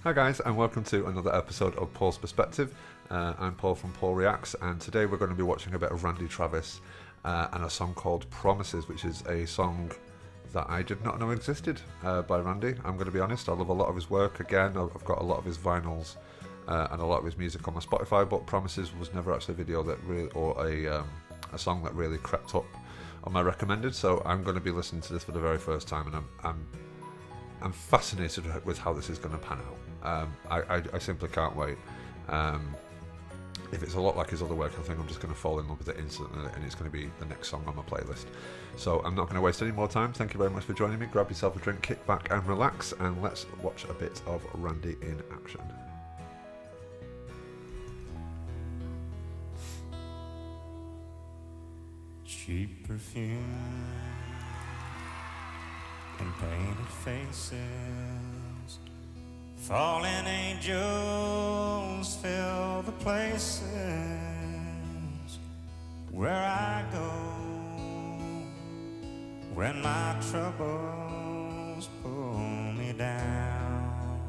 Hi guys, and welcome to another episode of Paul's Perspective. I'm Paul from Paul Reacts, and today we're going to be watching a bit of Randy Travis and a song called Promises, which is a song that I did not know existed by Randy. I'm going to be honest, I love a lot of his work. Again, I've got a lot of his vinyls and a lot of his music on my Spotify, but Promises was never actually a video that really, or a song that really crept up on my recommended. So I'm going to be listening to this for the very first time, and I'm fascinated with how this is going to pan out. I simply can't wait. If it's a lot like his other work, I think I'm just going to fall in love with it instantly, and it's going to be the next song on my playlist. So I'm not going to waste any more time. Thank you very much for joining me. Grab yourself a drink, kick back and relax, and let's watch a bit of Randy in action. Cheap perfume and painted faces, fallen angels fill the places where I go when my troubles pull me down.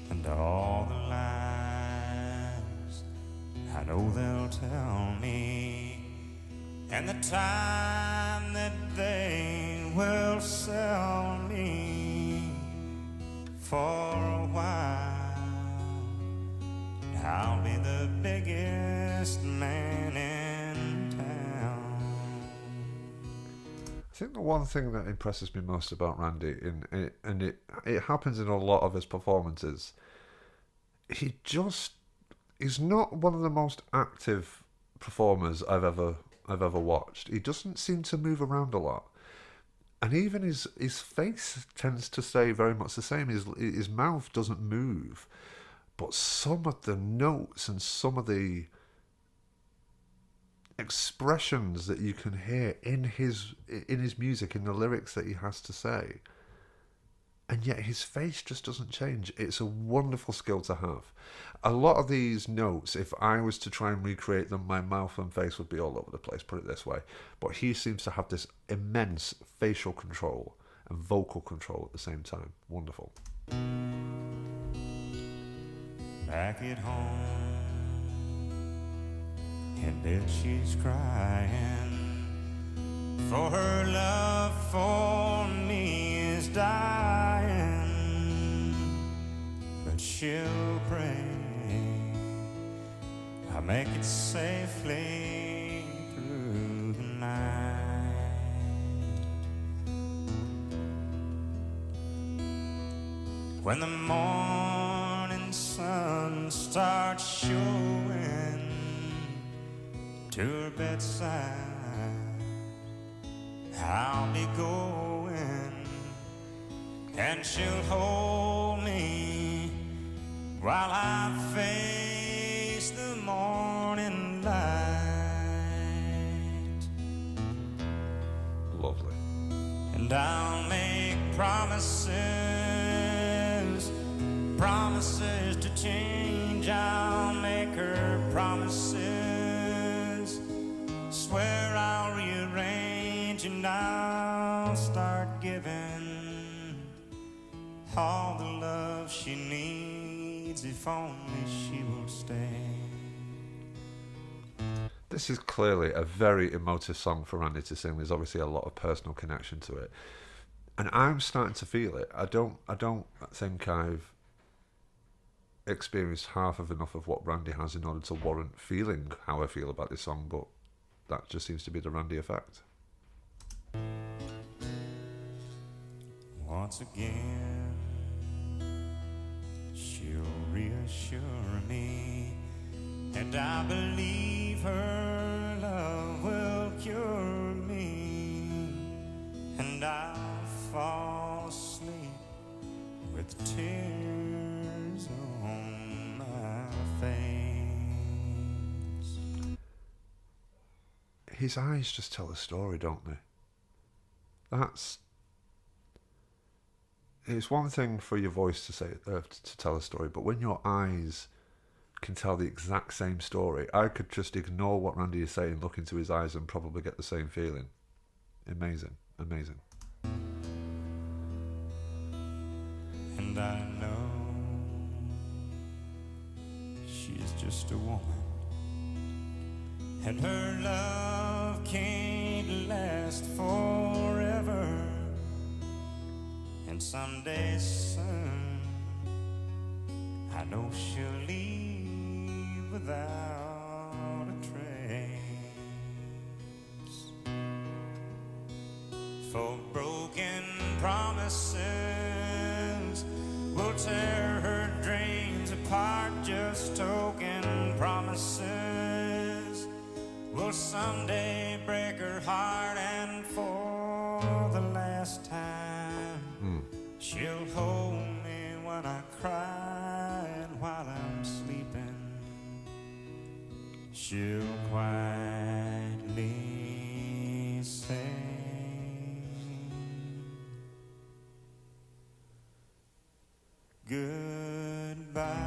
And all the lies I know they'll tell me, and the time that they will sell me for a while, and I'll be the biggest man in town. I think the one thing that impresses me most about Randy, and it happens in a lot of his performances, he's not one of the most active performers I've ever watched. He doesn't seem to move around a lot, and even his face tends to stay very much the same. His mouth doesn't move, but some of the notes and some of the expressions that you can hear in his music, in the lyrics that he has to say, and yet his face just doesn't change. It's a wonderful skill to have. A lot of these notes, if I was to try and recreate them, my mouth and face would be all over the place, put it this way. But he seems to have this immense facial control and vocal control at the same time. Wonderful. Back at home, in bed she's crying, for her love for me is dying, but she'll pray I make it safely through the night. When the morning sun starts showing to her bedside, I'll be going, and she'll hold me while I face the morning light. Lovely. And I'll make promises, promises to change. I'll make her promises, swear I'll rearrange, and I'll start giving all the love she needs, if only she will stay. This is clearly a very emotive song for Randy to sing. There's obviously a lot of personal connection to it, and I'm starting to feel it. I don't think I've experienced half of enough of what Randy has in order to warrant feeling how I feel about this song, but that just seems to be the Randy effect. Once again, she'll reassure me, and I believe her love will cure me, and I'll fall asleep with tears on my face. His eyes just tell a story, don't they? It's one thing for your voice to say to tell a story, but when your eyes can tell the exact same story, I could just ignore what Randy is saying, look into his eyes, and probably get the same feeling. Amazing, amazing. I know she's just a woman, and her love can't last forever. And someday soon I know she'll leave without a trace. For broken promises will tear her dreams apart. Just token promises will someday break her heart. And for the last time, she'll hold me when I cry, and while I'm sleeping, she'll quietly say, goodbye.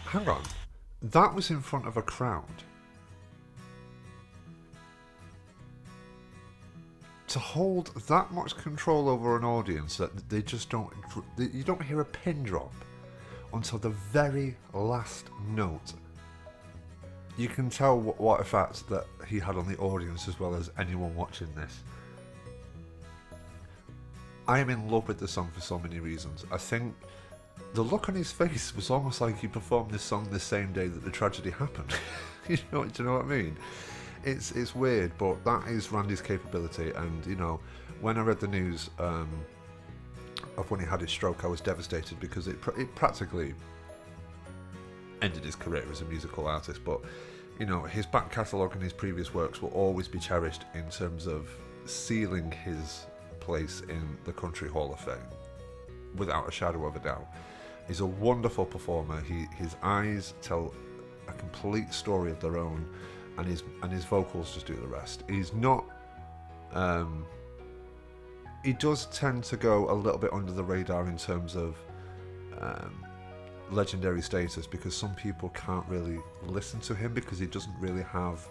Hang on, that was in front of a crowd. To hold that much control over an audience that they just don't, you don't hear a pin drop until the very last note. You can tell what effect that he had on the audience as well as anyone watching this. I am in love with the song for so many reasons. I think the look on his face was almost like he performed this song the same day that the tragedy happened. Do you know what I mean? It's weird, but that is Randy's capability. And you know, when I read the news of when he had his stroke, I was devastated because it practically ended his career as a musical artist. But you know, his back catalogue and his previous works will always be cherished in terms of sealing his place in the Country Hall of Fame, without a shadow of a doubt. He's a wonderful performer. His eyes tell a complete story of their own, and his vocals just do the rest. He's not. He does tend to go a little bit under the radar in terms of legendary status, because some people can't really listen to him because he doesn't really have.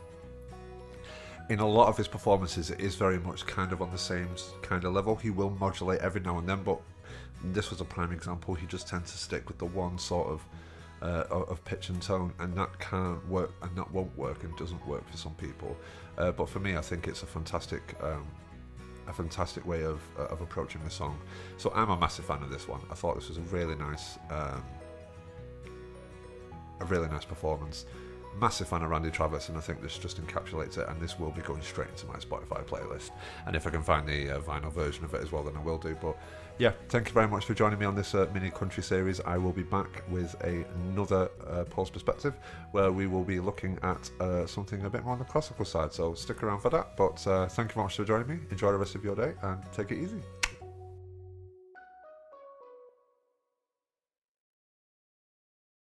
In a lot of his performances, it is very much kind of on the same kind of level. He will modulate every now and then, but this was a prime example. He just tends to stick with the one sort of pitch and tone, and that can't work, and that won't work, and doesn't work for some people. But for me, I think it's a fantastic way of approaching the song. So I'm a massive fan of this one. I thought this was a really nice performance. Massive fan of Randy Travis, and I think this just encapsulates it, and this will be going straight into my Spotify playlist. And if I can find the vinyl version of it as well, then I will do. But yeah, thank you very much for joining me on this mini country series. I will be back with another Paul's Perspective, where we will be looking at something a bit more on the classical side, so stick around for that. But thank you very much for joining me. Enjoy the rest of your day, and take it easy.